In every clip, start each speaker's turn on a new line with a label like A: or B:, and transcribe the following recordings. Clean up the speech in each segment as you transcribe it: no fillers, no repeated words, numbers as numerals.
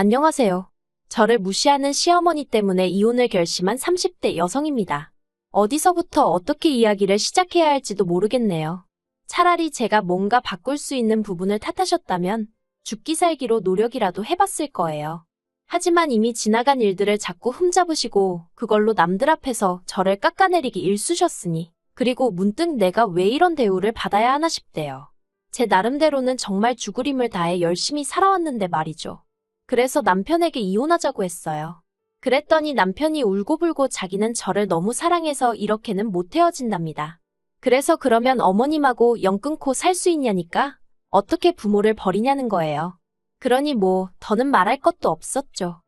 A: 안녕하세요. 저를 무시하는 시어머니 때문에 이혼을 결심한 30대 여성입니다. 어디서부터 어떻게 이야기를 시작해야 할지도 모르겠네요. 차라리 제가 뭔가 바꿀 수 있는 부분을 탓하셨다면 죽기 살기로 노력이라도 해봤을 거예요. 하지만 이미 지나간 일들을 자꾸 흠잡으시고 그걸로 남들 앞에서 저를 깎아내리기 일쑤셨으니, 그리고 문득 내가 왜 이런 대우를 받아야 하나 싶대요. 제 나름대로는 정말 죽을 힘을 다해 열심히 살아왔는데 말이죠. 그래서 남편에게 이혼하자고 했어요. 그랬더니 남편이 울고불고 자기는 저를 너무 사랑해서 이렇게는 못 헤어진답니다. 그래서 그러면 어머님하고 연 끊고 살 수 있냐니까? 어떻게 부모를 버리냐는 거예요. 그러니 뭐 더는 말할 것도 없었죠.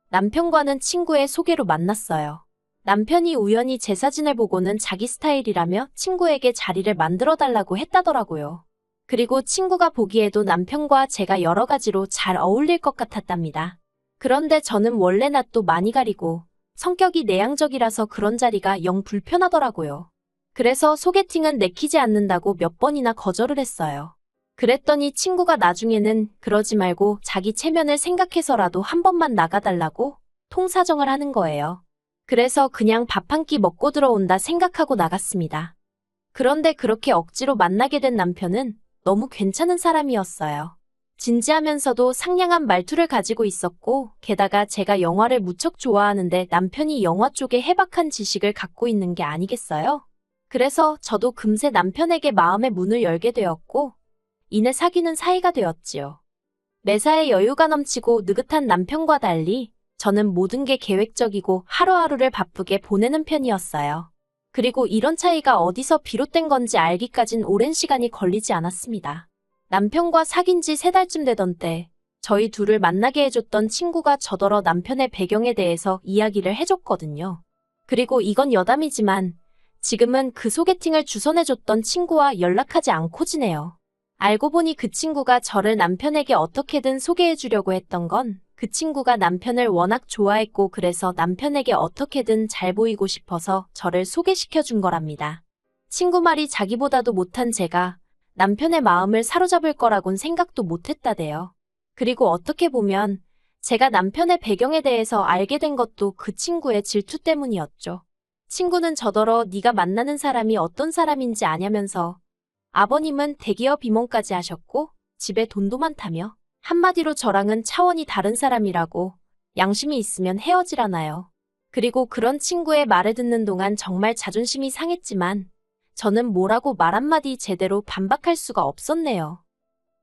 A: 남편과는 친구의 소개로 만났어요. 남편이 우연히 제 사진을 보고는 자기 스타일이라며 친구에게 자리를 만들어달라고 했다더라고요. 그리고 친구가 보기에도 남편과 제가 여러 가지로 잘 어울릴 것 같았답니다. 그런데 저는 원래 낯도 많이 가리고 성격이 내향적이라서 그런 자리가 영 불편하더라고요. 그래서 소개팅은 내키지 않는다고 몇 번이나 거절을 했어요. 그랬더니 친구가 나중에는 그러지 말고 자기 체면을 생각해서라도 한 번만 나가달라고 통사정을 하는 거예요. 그래서 그냥 밥 한 끼 먹고 들어온다 생각하고 나갔습니다. 그런데 그렇게 억지로 만나게 된 남편은 너무 괜찮은 사람이었어요. 진지하면서도 상냥한 말투를 가지고 있었고, 게다가 제가 영화를 무척 좋아하는데 남편이 영화 쪽에 해박한 지식을 갖고 있는 게 아니겠어요? 그래서 저도 금세 남편에게 마음의 문을 열게 되었고, 이내 사귀는 사이가 되었지요. 매사에 여유가 넘치고 느긋한 남편과 달리 저는 모든 게 계획적이고 하루하루를 바쁘게 보내는 편이었어요. 그리고 이런 차이가 어디서 비롯된 건지 알기까진 오랜 시간이 걸리지 않았습니다. 남편과 사귄 지 3달쯤 되던 때 저희 둘을 만나게 해줬던 친구가 저더러 남편의 배경에 대해서 이야기를 해줬거든요. 그리고 이건 여담이지만 지금은 그 소개팅을 주선해줬던 친구와 연락하지 않고 지내요. 알고 보니 그 친구가 저를 남편에게 어떻게든 소개해주려고 했던 건 그 친구가 남편을 워낙 좋아했고, 그래서 남편에게 어떻게든 잘 보이고 싶어서 저를 소개시켜준 거랍니다. 친구 말이 자기보다도 못한 제가 남편의 마음을 사로잡을 거라곤 생각도 못했다대요. 그리고 어떻게 보면 제가 남편의 배경에 대해서 알게 된 것도 그 친구의 질투 때문이었죠. 친구는 저더러 네가 만나는 사람이 어떤 사람인지 아냐면서 아버님은 대기업 임원까지 하셨고 집에 돈도 많다며, 한마디로 저랑은 차원이 다른 사람이라고, 양심이 있으면 헤어지라나요. 그리고 그런 친구의 말을 듣는 동안 정말 자존심이 상했지만 저는 뭐라고 말 한마디 제대로 반박할 수가 없었네요.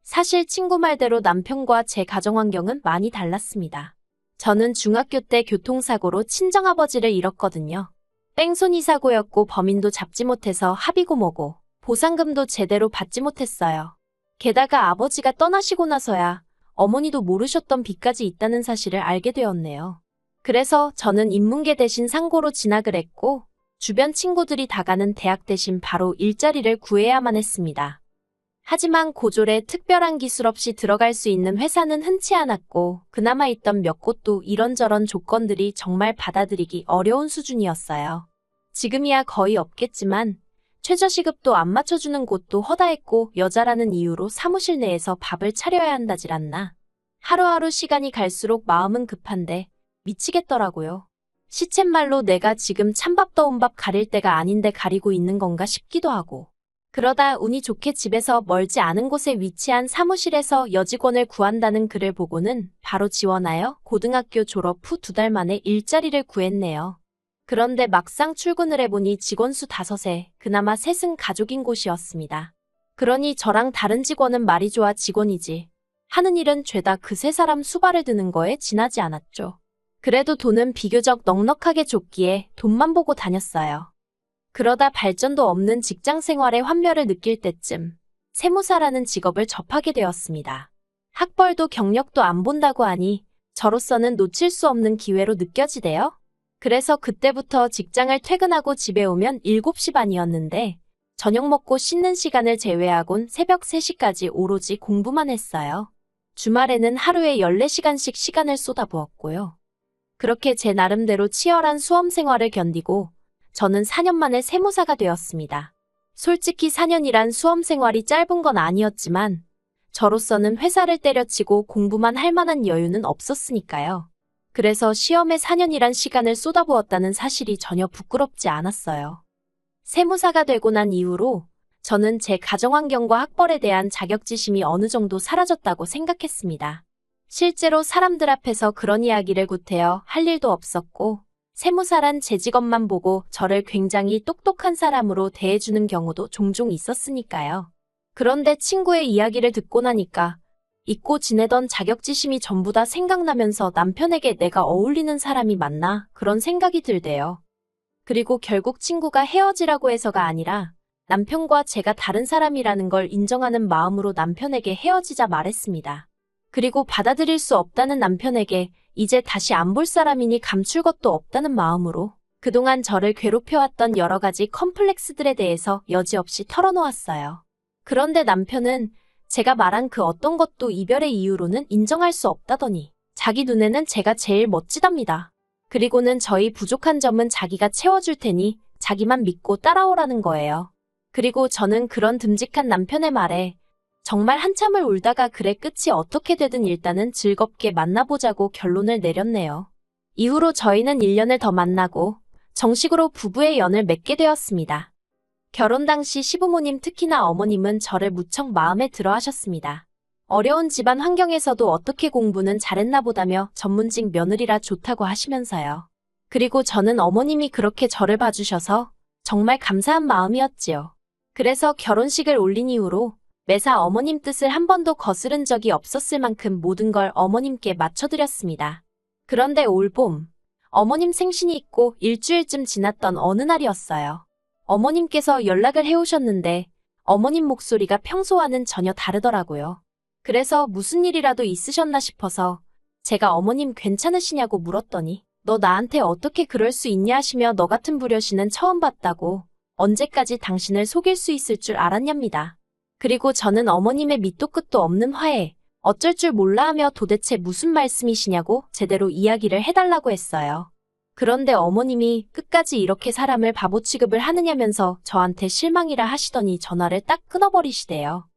A: 사실 친구 말대로 남편과 제 가정 환경은 많이 달랐습니다. 저는 중학교 때 교통사고로 친정아버지를 잃었거든요. 뺑소니 사고였고 범인도 잡지 못해서 합의고 뭐고 보상금도 제대로 받지 못했어요. 게다가 아버지가 떠나시고 나서야 어머니도 모르셨던 빚까지 있다는 사실을 알게 되었네요. 그래서 저는 인문계 대신 상고로 진학을 했고 주변 친구들이 다 가는 대학 대신 바로 일자리를 구해야만 했습니다. 하지만 고졸에 특별한 기술 없이 들어갈 수 있는 회사는 흔치 않았고 그나마 있던 몇 곳도 이런저런 조건들이 정말 받아들이기 어려운 수준이었어요. 지금이야 거의 없겠지만 최저시급도 안 맞춰주는 곳도 허다했고 여자라는 이유로 사무실 내에서 밥을 차려야 한다질 않나. 하루하루 시간이 갈수록 마음은 급한데 미치겠더라고요. 시쳇말로 내가 지금 찬밥 더운 밥 가릴 때가 아닌데 가리고 있는 건가 싶기도 하고. 그러다 운이 좋게 집에서 멀지 않은 곳에 위치한 사무실에서 여직원을 구한다는 글을 보고는 바로 지원하여 고등학교 졸업 후 2달 만에 일자리를 구했네요. 그런데 막상 출근을 해보니 직원 수 5에 그나마 셋은 가족인 곳이었습니다. 그러니 저랑 다른 직원은 말이 좋아 직원이지 하는 일은 죄다 그 3사람 수발을 드는 거에 지나지 않았죠. 그래도 돈은 비교적 넉넉하게 줬기에 돈만 보고 다녔어요. 그러다 발전도 없는 직장 생활의 환멸을 느낄 때쯤 세무사라는 직업을 접하게 되었습니다. 학벌도 경력도 안 본다고 하니 저로서는 놓칠 수 없는 기회로 느껴지대요. 그래서 그때부터 직장을 퇴근하고 집에 오면 7시 반이었는데 저녁 먹고 씻는 시간을 제외하곤 새벽 3시까지 오로지 공부만 했어요. 주말에는 하루에 14시간씩 시간을 쏟아부었고요. 그렇게 제 나름대로 치열한 수험 생활을 견디고 저는 4년 만에 세무사가 되었습니다. 솔직히 4년이란 수험 생활이 짧은 건 아니었지만 저로서는 회사를 때려치고 공부만 할 만한 여유는 없었으니까요. 그래서 시험에 4년이란 시간을 쏟아부었다는 사실이 전혀 부끄럽지 않았어요. 세무사가 되고 난 이후로 저는 제 가정환경과 학벌에 대한 자격지심이 어느 정도 사라졌다고 생각했습니다. 실제로 사람들 앞에서 그런 이야기를 구태여 할 일도 없었고 세무사란 제 직업만 보고 저를 굉장히 똑똑한 사람으로 대해주는 경우도 종종 있었으니까요. 그런데 친구의 이야기를 듣고 나니까 잊고 지내던 자격지심이 전부 다 생각나면서 남편에게 내가 어울리는 사람이 맞나 그런 생각이 들대요. 그리고 결국 친구가 헤어지라고 해서가 아니라 남편과 제가 다른 사람이라는 걸 인정하는 마음으로 남편에게 헤어지자 말했습니다. 그리고 받아들일 수 없다는 남편에게 이제 다시 안 볼 사람이니 감출 것도 없다는 마음으로 그동안 저를 괴롭혀왔던 여러 가지 컴플렉스들에 대해서 여지없이 털어놓았어요. 그런데 남편은 제가 말한 그 어떤 것도 이별의 이유로는 인정할 수 없다더니 자기 눈에는 제가 제일 멋지답니다. 그리고는 저희 부족한 점은 자기가 채워줄 테니 자기만 믿고 따라오라는 거예요. 그리고 저는 그런 듬직한 남편의 말에 정말 한참을 울다가 그래 끝이 어떻게 되든 일단은 즐겁게 만나보자고 결론을 내렸네요. 이후로 저희는 1년을 더 만나고 정식으로 부부의 연을 맺게 되었습니다. 결혼 당시 시부모님 특히나 어머님은 저를 무척 마음에 들어 하셨습니다. 어려운 집안 환경에서도 어떻게 공부는 잘했나 보다며 전문직 며느리라 좋다고 하시면서요. 그리고 저는 어머님이 그렇게 저를 봐주셔서 정말 감사한 마음이었지요. 그래서 결혼식을 올린 이후로 매사 어머님 뜻을 한 번도 거스른 적이 없었을 만큼 모든 걸 어머님께 맞춰드렸습니다. 그런데 올봄, 어머님 생신이 있고 일주일쯤 지났던 어느 날이었어요. 어머님께서 연락을 해오셨는데 어머님 목소리가 평소와는 전혀 다르더라고요. 그래서 무슨 일이라도 있으셨나 싶어서 제가 어머님 괜찮으시냐고 물었더니 너 나한테 어떻게 그럴 수 있냐 하시며 너 같은 불효신은 처음 봤다고 언제까지 당신을 속일 수 있을 줄 알았냐입니다. 그리고 저는 어머님의 밑도 끝도 없는 화에 어쩔 줄 몰라 하며 도대체 무슨 말씀이시냐고 제대로 이야기를 해달라고 했어요. 그런데 어머님이 끝까지 이렇게 사람을 바보 취급을 하느냐면서 저한테 실망이라 하시더니 전화를 딱 끊어버리시대요.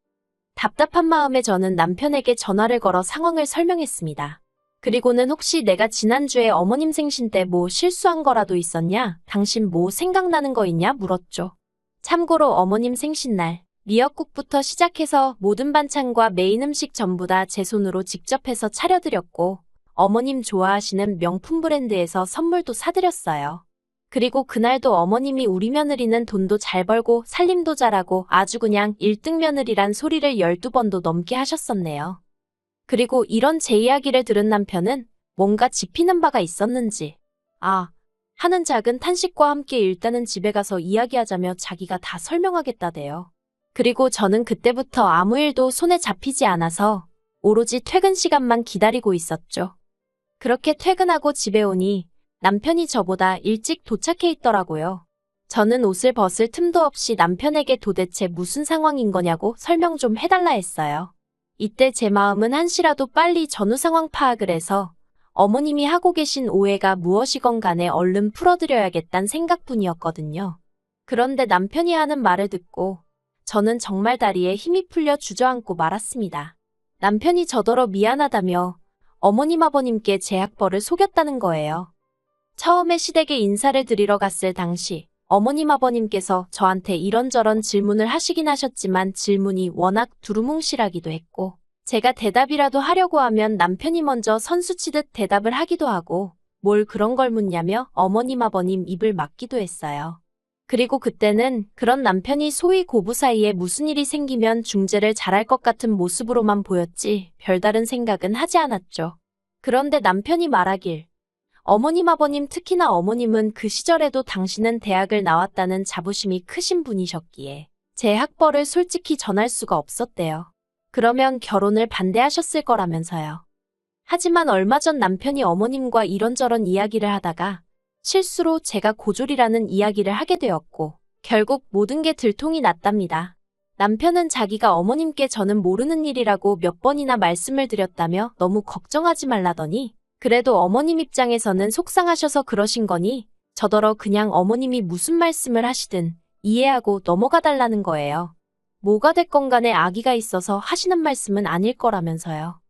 A: 답답한 마음에 저는 남편에게 전화를 걸어 상황을 설명했습니다. 그리고는 혹시 내가 지난주에 어머님 생신 때 뭐 실수한 거라도 있었냐? 당신 뭐 생각나는 거 있냐? 물었죠. 참고로 어머님 생신날 미역국부터 시작해서 모든 반찬과 메인 음식 전부 다 제 손으로 직접 해서 차려드렸고 어머님 좋아하시는 명품 브랜드에서 선물도 사드렸어요. 그리고 그날도 어머님이 우리 며느리는 돈도 잘 벌고 살림도 잘하고 아주 그냥 1등 며느리란 소리를 12번도 넘게 하셨었네요. 그리고 이런 제 이야기를 들은 남편은 뭔가 짚히는 바가 있었는지 하는 작은 탄식과 함께 일단은 집에 가서 이야기하자며 자기가 다 설명하겠다대요. 그리고 저는 그때부터 아무 일도 손에 잡히지 않아서 오로지 퇴근 시간만 기다리고 있었죠. 그렇게 퇴근하고 집에 오니 남편이 저보다 일찍 도착해 있더라고요. 저는 옷을 벗을 틈도 없이 남편에게 도대체 무슨 상황인 거냐고 설명 좀 해달라 했어요. 이때 제 마음은 한시라도 빨리 전후 상황 파악을 해서 어머님이 하고 계신 오해가 무엇이건 간에 얼른 풀어드려야겠다는 생각뿐이었거든요. 그런데 남편이 하는 말을 듣고 저는 정말 다리에 힘이 풀려 주저앉고 말았습니다. 남편이 저더러 미안하다며 어머님 아버님께 제 학벌을 속였다는 거예요. 처음에 시댁에 인사를 드리러 갔을 당시 어머님 아버님께서 저한테 이런저런 질문을 하시긴 하셨지만 질문이 워낙 두루뭉실하기도 했고 제가 대답이라도 하려고 하면 남편이 먼저 선수치듯 대답을 하기도 하고 뭘 그런 걸 묻냐며 어머님 아버님 입을 막기도 했어요. 그리고 그때는 그런 남편이 소위 고부 사이에 무슨 일이 생기면 중재를 잘할 것 같은 모습으로만 보였지 별다른 생각은 하지 않았죠. 그런데 남편이 말하길 어머님 아버님 특히나 어머님은 그 시절에도 당신은 대학을 나왔다는 자부심이 크신 분이셨기에 제 학벌을 솔직히 전할 수가 없었대요. 그러면 결혼을 반대하셨을 거라면서요. 하지만 얼마 전 남편이 어머님과 이런저런 이야기를 하다가 실수로 제가 고졸이라는 이야기를 하게 되었고 결국 모든 게 들통이 났답니다. 남편은 자기가 어머님께 저는 모르는 일이라고 몇 번이나 말씀을 드렸다며 너무 걱정하지 말라더니 그래도 어머님 입장에서는 속상하셔서 그러신 거니 저더러 그냥 어머님이 무슨 말씀을 하시든 이해하고 넘어가 달라는 거예요. 뭐가 됐건 간에 아기가 있어서 하시는 말씀은 아닐 거라면서요.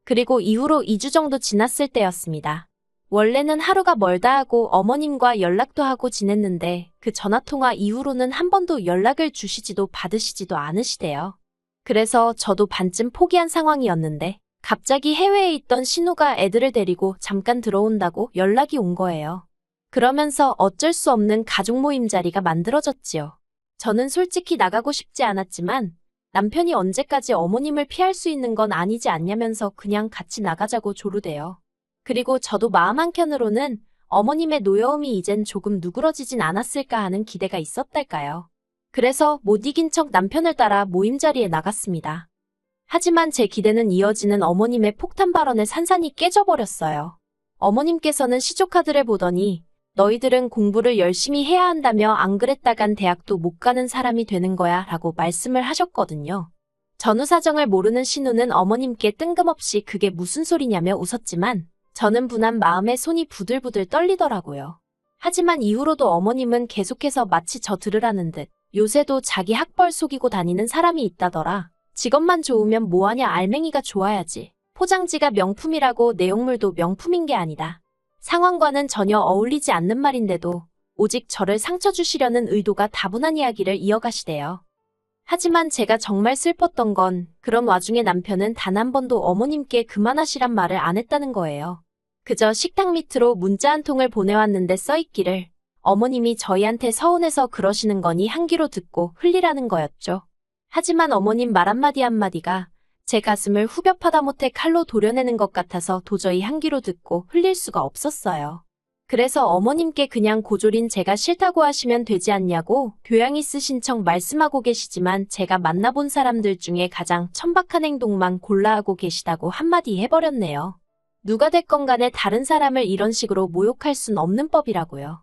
A: 그리고 이후로 2주 정도 지났을 때였습니다. 원래는 하루가 멀다 하고 어머님과 연락도 하고 지냈는데 그 전화통화 이후로는 한 번도 연락을 주시지도 받으시지도 않으시대요. 그래서 저도 반쯤 포기한 상황이었는데 갑자기 해외에 있던 신우가 애들을 데리고 잠깐 들어온다고 연락이 온 거예요. 그러면서 어쩔 수 없는 가족 모임 자리가 만들어졌지요. 저는 솔직히 나가고 싶지 않았지만 남편이 언제까지 어머님을 피할 수 있는 건 아니지 않냐면서 그냥 같이 나가자고 조르대요. 그리고 저도 마음 한켠으로는 어머님의 노여움이 이젠 조금 누그러지진 않았을까 하는 기대가 있었달까요. 그래서 못 이긴 척 남편을 따라 모임 자리에 나갔습니다. 하지만 제 기대는 이어지는 어머님의 폭탄 발언에 산산이 깨져버렸어요. 어머님께서는 시조카드를 보더니 너희들은 공부를 열심히 해야 한다며 안 그랬다간 대학도 못 가는 사람이 되는 거야 라고 말씀을 하셨거든요. 전후 사정을 모르는 신우는 어머님께 뜬금없이 그게 무슨 소리냐며 웃었지만 저는 분한 마음에 손이 부들부들 떨리더라고요. 하지만 이후로도 어머님은 계속해서 마치 저 들으라는 듯 요새도 자기 학벌 속이고 다니는 사람이 있다더라. 직업만 좋으면 뭐하냐 알맹이가 좋아야지. 포장지가 명품이라고 내용물도 명품인 게 아니다. 상황과는 전혀 어울리지 않는 말인데도 오직 저를 상처 주시려는 의도가 다분한 이야기를 이어가시대요. 하지만 제가 정말 슬펐던 건 그런 와중에 남편은 단 한 번도 어머님께 그만하시란 말을 안 했다는 거예요. 그저 식탁 밑으로 문자 한 통을 보내왔는데 써있기를 어머님이 저희한테 서운해서 그러시는 거니 한 귀로 듣고 흘리라는 거였죠. 하지만 어머님 말 한마디 한마디가 제 가슴을 후벼 파다 못해 칼로 도려내는 것 같아서 도저히 한 귀로 듣고 흘릴 수가 없었어요. 그래서 어머님께 그냥 고졸인 제가 싫다고 하시면 되지 않냐고 교양 있으신 척 말씀하고 계시지만 제가 만나본 사람들 중에 가장 천박한 행동만 골라하고 계시다고 한마디 해버렸네요. 누가 됐건 간에 다른 사람을 이런 식으로 모욕할 순 없는 법이라고요.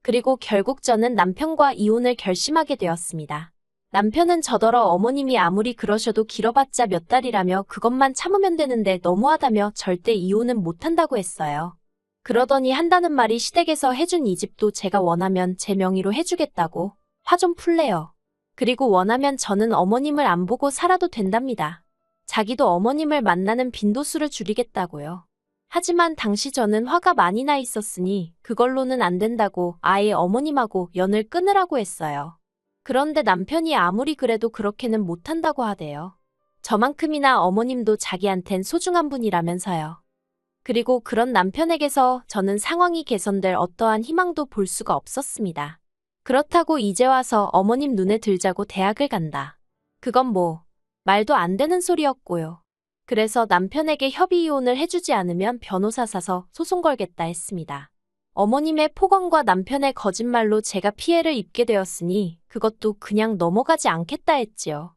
A: 그리고 결국 저는 남편과 이혼을 결심하게 되었습니다. 남편은 저더러 어머님이 아무리 그러셔도 길어봤자 몇 달이라며 그것만 참으면 되는데 너무하다며 절대 이혼은 못한다고 했어요. 그러더니 한다는 말이 시댁에서 해준 이 집도 제가 원하면 제 명의로 해주겠다고 화 좀 풀래요. 그리고 원하면 저는 어머님을 안 보고 살아도 된답니다. 자기도 어머님을 만나는 빈도수를 줄이겠다고요. 하지만 당시 저는 화가 많이 나 있었으니 그걸로는 안 된다고 아예 어머님하고 연을 끊으라고 했어요. 그런데 남편이 아무리 그래도 그렇게는 못한다고 하대요. 저만큼이나 어머님도 자기한텐 소중한 분이라면서요. 그리고 그런 남편에게서 저는 상황이 개선될 어떠한 희망도 볼 수가 없었습니다. 그렇다고 이제 와서 어머님 눈에 들자고 대학을 간다. 그건 뭐 말도 안 되는 소리였고요. 그래서 남편에게 협의 이혼을 해주지 않으면 변호사 사서 소송 걸겠다 했습니다. 어머님의 폭언과 남편의 거짓말로 제가 피해를 입게 되었으니 그것도 그냥 넘어가지 않겠다 했지요.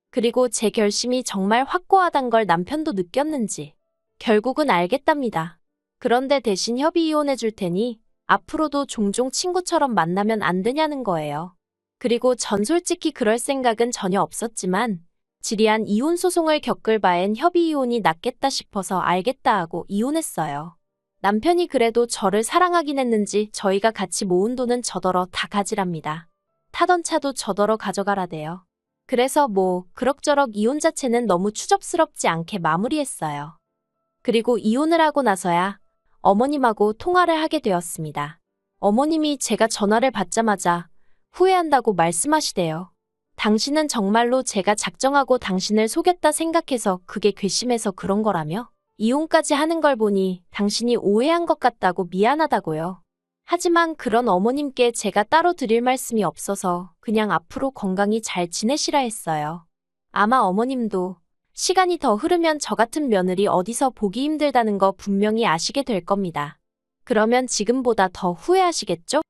A: 그리고 제 결심이 정말 확고하단 걸 남편도 느꼈는지 결국은 알겠답니다. 그런데 대신 협의 이혼해 줄 테니 앞으로도 종종 친구처럼 만나면 안 되냐는 거예요. 그리고 전 솔직히 그럴 생각은 전혀 없었지만 지리한 이혼 소송을 겪을 바엔 협의 이혼이 낫겠다 싶어서 알겠다 하고 이혼했어요. 남편이 그래도 저를 사랑하긴 했는지 저희가 같이 모은 돈은 저더러 다 가지랍니다. 타던 차도 저더러 가져가라대요. 그래서 뭐 그럭저럭 이혼 자체는 너무 추접스럽지 않게 마무리했어요. 그리고 이혼을 하고 나서야 어머님하고 통화를 하게 되었습니다. 어머님이 제가 전화를 받자마자 후회한다고 말씀하시대요. 당신은 정말로 제가 작정하고 당신을 속였다 생각해서 그게 괘씸해서 그런 거라며? 이혼까지 하는 걸 보니 당신이 오해한 것 같다고 미안하다고요. 하지만 그런 어머님께 제가 따로 드릴 말씀이 없어서 그냥 앞으로 건강히 잘 지내시라 했어요. 아마 어머님도 시간이 더 흐르면 저 같은 며느리 어디서 보기 힘들다는 거 분명히 아시게 될 겁니다. 그러면 지금보다 더 후회하시겠죠?